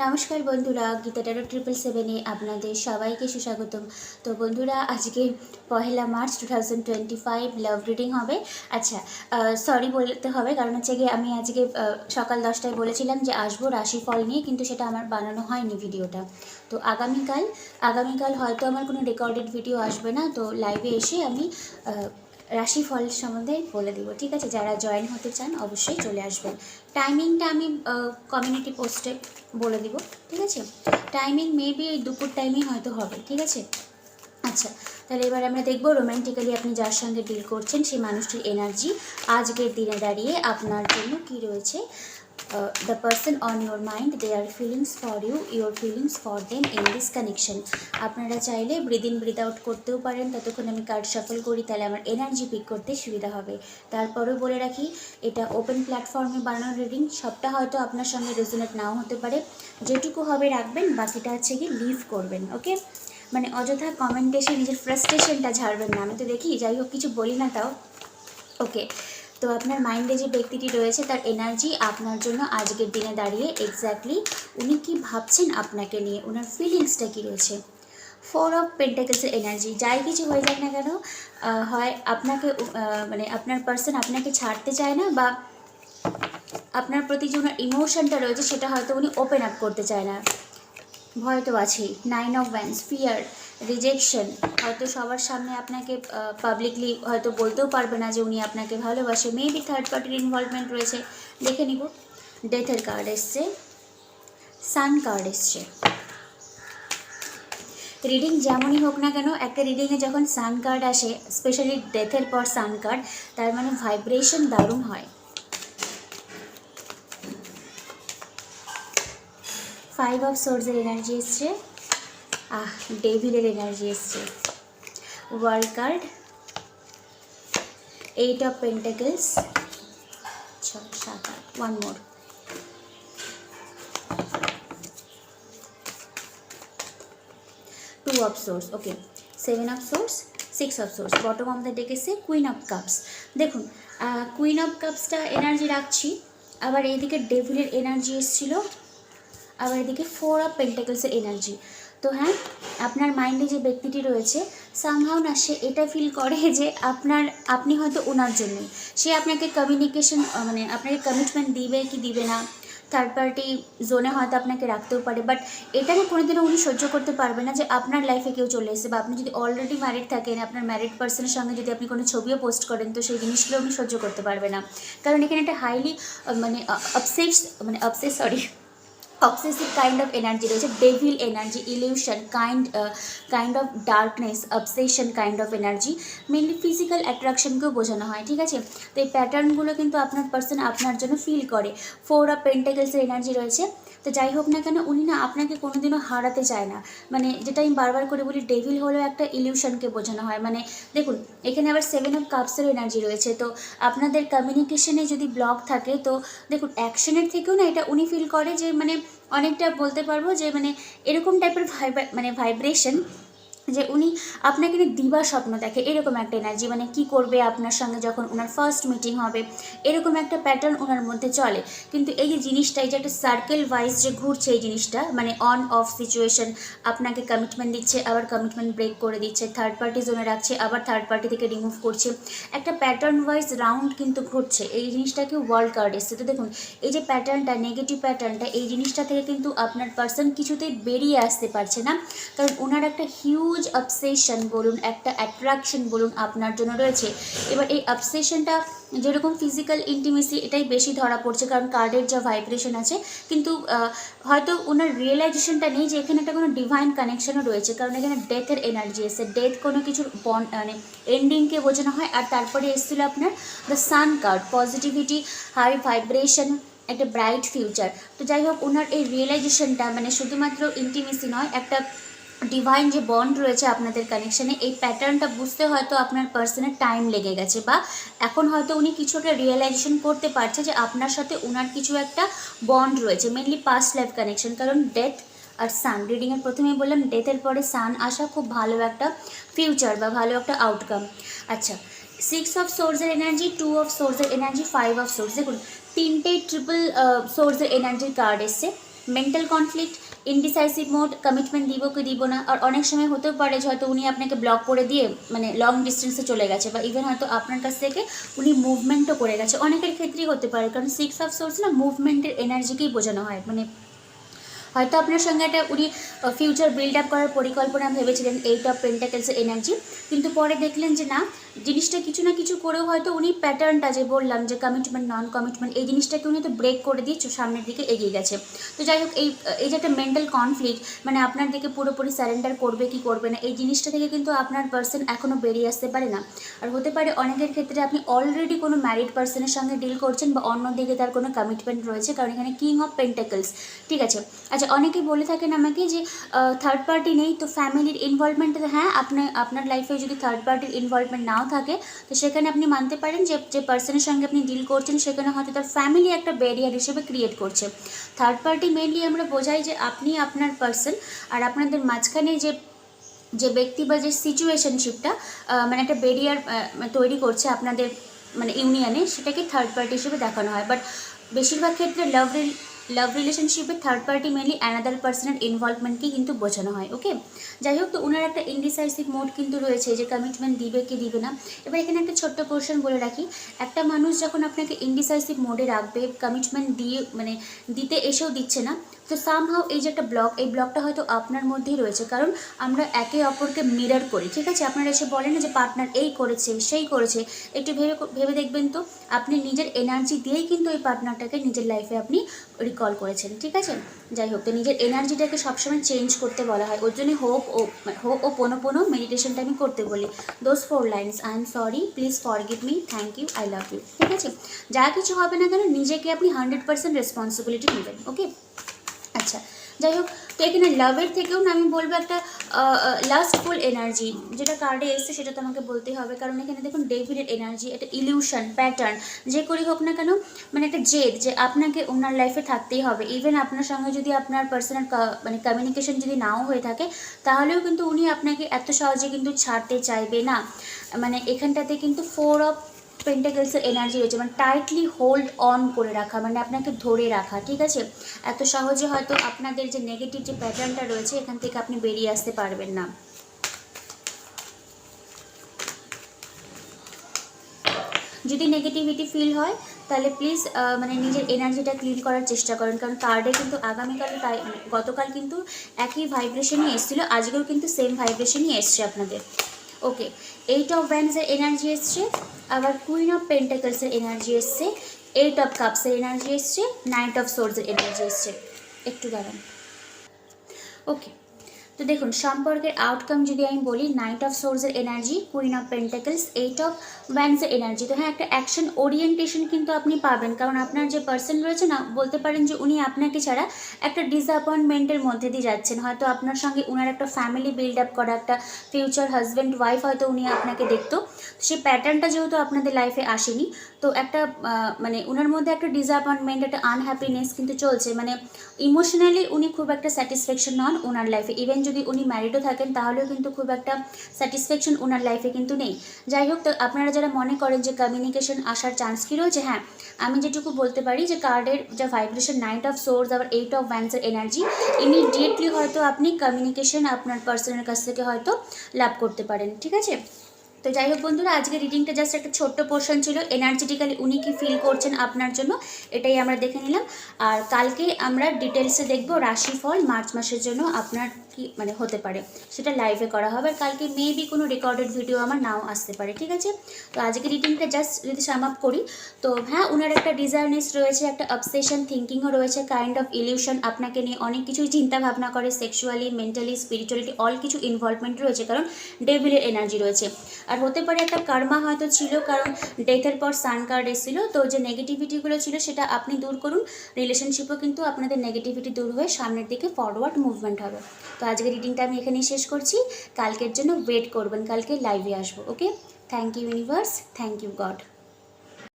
নমস্কার বন্ধুরা, গীতা ট্যারো 777 আপনাদের সবাইকে সুস্বাগতম। তো বন্ধুরা, আজকে 1 মার্চ 2025 লাভ রিডিং হবে। আচ্ছা, সরি বলতে হবে, কারণ হচ্ছে গিয়ে আমি আজকে সকাল 10টায় বলেছিলাম যে আসবো রাশিফল নিয়ে, কিন্তু সেটা আমার বানানো হয়নি ভিডিওটা। তো আগামীকাল হয়তো আমার কোনো রেকর্ডেড ভিডিও আসবে না, তো লাইভে এসে আমি রাশিফল সম্বন্ধে বলে দেবো, ঠিক আছে? যারা জয়েন হতে চান অবশ্যই চলে আসবেন। টাইমিংটা আমি কমিউনিটি পোস্টে বলে দিব, ঠিক আছে? টাইমিং মেবি ওই দুপুর টাইমেই হয়তো হবে, ঠিক আছে? আচ্ছা, তাহলে এবার আমরা দেখবো রোম্যান্টিক্যালি আপনি যার সঙ্গে ডিল করছেন সেই মানুষটির এনার্জি আজকের দিনে দাঁড়িয়ে আপনার জন্য কী রয়েছে। The person on your mind, their feelings for you, your feelings for them in this connection. আপনারা চাইলে ব্রিদ ইন ব্রিদ আউট করতেও পারেন, ততক্ষণ আমি কার্ড শাফল করি, তাহলে আমার এনার্জি পিক করতে সুবিধা হবে। তারপরেও বলে রাখি, এটা ওপেন প্ল্যাটফর্মে বানানো রিডিং, সবটা হয়তো আপনার সঙ্গে রেজোনেট নাও হতে পারে। যেটুকু হবে রাখবেন, বাকিটা হচ্ছে কি লিভ করবেন, ওকে? মানে অযথা কমেন্টে এসে নিজের ফ্রাস্ট্রেশনটা ঝাড়বেন না। আমি তো দেখি, যাই হোক, কিছু বলি না তাও, ওকে? তো আপনার মাইন্ডে যে ব্যক্তিটি রয়েছে তার এনার্জি আপনার জন্য আজকের দিনে দাঁড়িয়ে এক্স্যাক্টলি উনি কি ভাবছেন আপনাকে নিয়ে, ওনার ফিলিংসটা কী রয়েছে। 4 অফ পেন্টাকেলসের এনার্জি, যাই কিছু হয়ে যাক না কেন, হয় আপনাকে মানে আপনার পার্সন আপনাকে ছাড়তে চায় না, বা আপনার প্রতি যে ওনার ইমোশনটা রয়েছে সেটা হয়তো উনি ওপেন আপ করতে চায় না। ভয় তো আছেই। 9 অফ ওয়ান্ডস, ফিয়ার, রিজেকশন, হয়তো সবার সামনে আপনাকে পাবলিকলি হয়তো বলতেও পারবে না যে উনি আপনাকে ভালোবাসে। মেবি থার্ড পার্টির ইনভলভমেন্ট রয়েছে, দেখে নিব। ডেথের কার্ড এসছে, সান কার্ড এসছে। রিডিং যেমনই হোক না কেন, একটা রিডিংয়ে যখন সান কার্ড আসে, স্পেশালি ডেথের পর সান কার্ড, তার মানে ভাইব্রেশন দারুণ হয়। 5 অফ সোর্সের এনার্জি এসছে, ডেভিলের এনার্জি এসছে। World card, 8 of pentacles, 6 7 8, one more, 2 of swords, okay, 7 of swords, 6 of swords, bottom আমাদের ডেকেছে কুইন অফ কাপস। দেখুন, কুইন অফ কাপসটা এনার্জি রাখছি, আবার এইদিকে ডেভিলের এনার্জি এসেছিল, আবার এদিকে 4 অফ পেন্টাকেলসের এনার্জি। তো হ্যাঁ, আপনার মাইন্ডে যে ব্যক্তিটি রয়েছে সামহাও না সে এটা ফিল করে যে আপনি হয়তো ওনার জন্যই, সে আপনাকে কমিউনিকেশন মানে আপনাকে কমিটমেন্ট দিবে কি দিবে না, থার্ড পার্টি জোনে হয়তো আপনাকে রাখতেও পারে, বাট এটা না কোনোদিনও উনি সহ্য করতে পারবে না যে আপনার লাইফে কেউ চলে এসে, বা আপনি যদি অলরেডি ম্যারিড থাকেন, আপনার ম্যারিড পার্সনের সঙ্গে যদি আপনি কোনো ছবিও পোস্ট করেন, তো সেই জিনিসগুলো উনি সহ্য করতে পারবে না। কারণ এখানে একটা হাইলি মানে obsessive kind of energy রয়েছে, devil energy, illusion, kind of darkness, obsession kind of energy, mainly physical অ্যাট্রাকশনকেও বোঝানো হয়, ঠিক আছে? তো এই প্যাটার্নগুলো কিন্তু আপনার পার্সন আপনার জন্য ফিল করে। 4 অফ পেন্টাকেলসের এনার্জি রয়েছে। তো যাই হোক না কেন, উনি না আপনাকে কোনোদিনও হারাতে চায় না। মানে যেটা আমি বারবার করে বলি, ডেভিল হলেও একটা ইলিউশনকে বোঝানো হয়। মানে দেখুন, এখানে আবার 7 অফ কাপসের এনার্জি রয়েছে। তো আপনাদের কমিউনিকেশনে যদি ব্লক থাকে, তো দেখুন অ্যাকশনের থেকেও না এটা উনি ফিল করে যে মানে অনেকটা বলতে পারবো যে মানে এরকম টাইপের ভাইব্রেশন, যে উনি আপনাকে নিয়ে দিবা স্বপ্ন দেখে, এরকম একটা এনার্জি। মানে কি করবে আপনার সঙ্গে যখন ওনার ফার্স্ট মিটিং হবে, এরকম একটা প্যাটার্ন ওনার মধ্যে চলে। কিন্তু এই যে জিনিসটা, এই যে একটা সার্কেল ওয়াইজ যে ঘুরছে এই জিনিসটা, মানে অন অফ সিচুয়েশন, আপনাকে কমিটমেন্ট দিচ্ছে, আবার কমিটমেন্ট ব্রেক করে দিচ্ছে, থার্ড পার্টি জোনে রাখছে, আবার থার্ড পার্টি থেকে রিমুভ করছে, একটা প্যাটার্ন ওয়াইজ রাউন্ড কিন্তু ঘুরছে। এই জিনিসটাকে ওয়ার্ল্ড কার্ড এসছে। তো দেখুন, এই যে প্যাটার্নটা, নেগেটিভ প্যাটার্নটা, এই জিনিসটা থেকে কিন্তু আপনার পার্সন কিছুতেই বেরিয়ে আসতে পারছে না, কারণ ওনার একটা হিউজ অবসেশন বলুন, একটা অ্যাট্রাকশন বলুন আপনার জন্য রয়েছে। এবার এই অবসেশনটা যেরকম ফিজিক্যাল ইন্টিমেসি, এটাই বেশি ধরা পড়ছে, কারণ কার্ডের যা ভাইব্রেশন আছে, কিন্তু হয়তো ওনার রিয়েলাইজেশনটা নেই যে এখানে একটা কোনো ডিভাইন কানেকশনও রয়েছে, কারণ এখানে ডেথের এনার্জি এসে, ডেথ কোনো কিছুর মানে এন্ডিংকে বোঝানো হয়। আর তারপরে এসেছিলো আপনার the sun card, positivity, high vibration, একটা ব্রাইট ফিউচার। তো যাই হোক, ওনার এই রিয়েলাইজেশনটা মানে শুধুমাত্র ইন্টিমেসি নয়, একটা ডিভাইন যে বন্ড রয়েছে আপনাদের কানেকশানে, এই প্যাটার্নটা বুঝতে হয়তো আপনার পার্সনের টাইম লেগে গেছে, বা এখন হয়তো উনি কিছুটা রিয়েলাইজেশন করতে পারছে যে আপনার সাথে ওনার কিছু একটা বন্ড রয়েছে, মেনলি পাস্ট লাইফ কানেকশন। কারণ ডেথ আর সান, রিডিংয়ের প্রথমেই বললাম ডেথের পরে সান আসা খুব ভালো একটা ফিউচার বা ভালো একটা আউটকাম। আচ্ছা, 6 অফ সোর্সের এনার্জি, 2 অফ সোর্সের এনার্জি, 5 অফ সোর্স। দেখুন, তিনটে ট্রিপল সোর্সের এনার্জির কার্ড এসছে। Mental conflict, indecisive mode, commitment দিব কি দিব না। আর অনেক সময় হতেও পারে যে হয়তো উনি আপনাকে ব্লক করে দিয়ে মানে লং ডিস্টেন্সে চলে গেছে, বা ইভেন হয়তো আপনার কাছ থেকে উনি মুভমেন্টও করে গেছে, অনেকের ক্ষেত্রেই হতে পারে। কারণ 6 অফ সোর্স না মুভমেন্টের এনার্জিকেই বোঝানো হয়। মানে হয়তো আপনার সঙ্গে একটা উনি ফিউচার বিল্ড আপ করার পরিকল্পনা ভেবেছিলেন 8 অফ পেন্টাকেলসের এনার্জি, কিন্তু পরে দেখলেন যে না, জিনিসটা কিছু না কিছু করেও হয়তো উনি প্যাটার্নটা যে বললাম যে কমিটমেন্ট নন কমিটমেন্ট, এই জিনিসটাকে উনি তো ব্রেক করে দিয়ে সামনের দিকে এগিয়ে গেছে। তো যাই হোক, এই যে একটা মেন্টাল কনফ্লিক্ট, মানে আপনার দিকে পুরোপুরি স্যারেন্ডার করবে কি করবে না, এই জিনিসটা থেকে কিন্তু আপনার পার্সন এখনও বেরিয়ে আসতে পারে না। আর হতে পারে অনেকের ক্ষেত্রে আপনি অলরেডি কোনো ম্যারিড পার্সনের সঙ্গে ডিল করছেন, বা অন্যদিকে তার কোনো কমিটমেন্ট রয়েছে, কারণ এখানে কিং অফ পেন্টাকেলস। ঠিক আছে। আচ্ছা, অনেকেই বলে থাকেন আমাকে যে থার্ড পার্টি নেই, তো ফ্যামিলির ইনভলভমেন্ট, হ্যাঁ, আপনার লাইফে যদি থার্ড পার্টির ইনভলভমেন্ট নাও থাকে, তো সেখানে আপনি মানতে পারেন যে পার্সনের সঙ্গে আপনি ডিল করছেন সেখানে হয়তো তার ফ্যামিলি একটা ব্যারিয়ার হিসেবে ক্রিয়েট করছে। থার্ড পার্টি মেনলি আমরা বোঝাই যে আপনি আপনার পার্সন আর আপনাদের মাঝখানে যে ব্যক্তি বা যে সিচুয়েশনশিপটা মানে একটা ব্যারিয়ার তৈরি করছে আপনাদের মানে ইউনিয়নে, সেটাকে থার্ড পার্টি হিসেবে দেখানো হয়। বাট বেশিরভাগ ক্ষেত্রে লাভ রিলেশনশিপে থার্ড পার্টি মেনলি অ্যানাদার পার্সনের ইনভলভমেন্টকে কিন্তু বোঝানো হয়। ওকে, যাই হোক, তো ওনার একটা ইনডিসাইসিভ মোড কিন্তু রয়েছে যে কমিটমেন্ট দিবে কি দিবে না। এবার এখানে একটা ছোট্ট পোর্শন বলে রাখি, একটা মানুষ যখন আপনাকে ইনডিসাইসিভ মোডে রাখবে, কমিটমেন্ট দিয়ে মানে দিতে এসেও দিচ্ছে না, তো সামহাও এই যে একটা ব্লক, এই ব্লকটা হয়তো আপনার মধ্যেই রয়েছে। কারণ আমরা একে অপরকে মিরর করি, ঠিক আছে। আপনারা এসে বলেন না যে পার্টনার এই করেছে সেই করেছে, একটু ভেবে দেখবেন তো, আপনি নিজের এনার্জি দিয়েই কিন্তু ওই পার্টনারটাকে নিজের লাইফে আপনি রিকল করেছেন, ঠিক আছে। যাই হোক, তো নিজের এনার্জিটাকে সবসময় চেঞ্জ করতে বলা হয়, ওর জন্য হোপ ও পোনো মেডিটেশনটা আমি করতে বলি। Those 4 lines, I am sorry, please forgive me, thank you, I love you, ঠিক আছে। যা কিছু হবে না কেন, নিজেকে আপনি 100% রেসপন্সিবিলিটি নেবেন। ওকে, আচ্ছা, যাই হোক, তো এখানে লাভের থেকেও না আমি বলবো একটা লাস্টফুল এনার্জি, যেটা কার্ডে এসছে সেটা তো আমাকে বলতেই হবে, কারণ এখানে দেখুন ডেভিলের এনার্জি, একটা ইলিউশন প্যাটার্ন, যে করি হোক না কেন, মানে একটা জেদ যে আপনাকে ওনার লাইফে থাকতেই হবে। ইভেন আপনার সঙ্গে যদি আপনার পার্সোনাল মানে কমিউনিকেশন যদি নাও হয়ে থাকে, তাহলেও কিন্তু উনি আপনাকে এত সহজে কিন্তু ছাড়তে চাইবে না। মানে এখানটাতে কিন্তু 4 অফ পেন্টাকেলসের এনার্জি রয়েছে, মানে টাইটলি হোল্ড অন করে রাখা, মানে আপনাকে ধরে রাখা, ঠিক আছে। এত সহজে হয়তো আপনাদের যে নেগেটিভ যে প্যাটার্নটা রয়েছে এখান থেকে আপনি বেরিয়ে আসতে পারবেন না। যদি নেগেটিভিটি ফিল হয় তাহলে প্লিজ মানে নিজের এনার্জিটা ক্লিন করার চেষ্টা করেন, কারণ কার্ডে কিন্তু আগামীকালে তাই গতকাল কিন্তু একই ভাইব্রেশনই এসেছিলো, আজকেও কিন্তু সেম ভাইব্রেশনই এসছে আপনাদের। ওকে, 8 অফ ওয়ান্ডসের এনার্জি এসছে, আবার কুইন অফ পেন্টাকলসের এনার্জি এসছে, 8 অফ কাপসের এনার্জি এসছে, 9 অফ সোর্ডসের এনার্জি এসছে। একটু দাঁড়ান। ওকে, তো দেখুন সম্পর্কের আউটকাম যদি আমি বলি, 9 অফ সোর্সের energy, queen of pentacles, 8 of ওয়ান্ডসের এনার্জি। তো হ্যাঁ, একটা অ্যাকশন ওরিয়েন্টেশন কিন্তু আপনি পাবেন, কারণ আপনার যে পার্সন রয়েছে না, বলতে পারেন যে উনি আপনাকে ছাড়া একটা ডিসঅ্যাপয়েন্টমেন্টের মধ্যে দিয়ে যাচ্ছেন। হয়তো আপনার সঙ্গে উনার একটা ফ্যামিলি বিল্ড আপ করা, একটা ফিউচার হাজব্যান্ড ওয়াইফ হয়তো উনি আপনাকে দেখতো, সেই প্যাটার্নটা যেহেতু আপনাদের লাইফে আসেনি, তো একটা মানে ওনার মধ্যে একটা ডিসঅ্যাপয়েন্টমেন্ট, একটা আনহ্যাপিনেস কিন্তু চলছে। মানে ইমোশনালি উনি খুব একটা স্যাটিসফ্যাকশন নন ওনার লাইফে। ইভেন যদি উনি ম্যারিডও থাকেন তাহলেও কিন্তু খুব একটা স্যাটিসফ্যাকশন ওনার লাইফে কিন্তু নেই। যাই হোক, তো আপনারা যারা মনে করেন যে কমিউনিকেশন আসার চান্স কী রয়েছে, হ্যাঁ, আমি যেটুকু বলতে পারি যে কার্ডের যা ভাইব্রেশন 9 অফ সোর্স আবার 8 অফ ওয়ান্ডসের এনার্জি, ইমিডিয়েটলি হয়তো আপনি কমিউনিকেশন আপনার পার্সনের কাছ থেকে হয়তো লাভ করতে পারেন, ঠিক আছে। তো যাই হোক বন্ধুরা, আজকে রিডিংটা জাস্ট একটা ছোট্ট পোর্শন ছিল, এনার্জেটিক্যালি উনি কি ফিল করছেন আপনার জন্য, এটাই আমরা দেখে নিলাম। আর কালকে আমরা ডিটেলসে দেখব রাশিফল মার্চ মাসের জন্য আপনার কি মানে হতে পারে, সেটা লাইভে করা হবে। আর কালকে মেবি কোনো রেকর্ডেড ভিডিও আমার নাও আসতে পারে, ঠিক আছে। তো আজকে রিডিংটা জাস্ট যদি সাম আপ করি, তো হ্যাঁ, ওনার একটা ডিজায়ারনেস রয়েছে, একটা অবসেশন থিঙ্কিংও রয়েছে, কাইন্ড অফ ইলিউশন, আপনাকে নিয়ে অনেক কিছুই চিন্তা ভাবনা করে, সেক্সুয়ালি, মেন্টালি, স্পিরিচুয়ালিটি অল কিছু ইনভলভমেন্ট রয়েছে, কারণ ডেভিলের এনার্জি রয়েছে। আর হতে পারে একটা কর্মা হয়তো ছিল, কারণ ডেথের পর সান কার্ড এসেছিলো, তো যে নেগেটিভিটিগুলো ছিল সেটা আপনি দূর করুন, রিলেশনশিপও কিন্তু আপনাদের নেগেটিভিটি দূর হয়ে সামনের দিকে ফরওয়ার্ড মুভমেন্ট হবে। তো আজকে রিডিংটা আমি এখানেই শেষ করছি, কালকের জন্য ওয়েট করবেন, কালকে লাইভে আসবো। Okay, thank you universe, thank you god.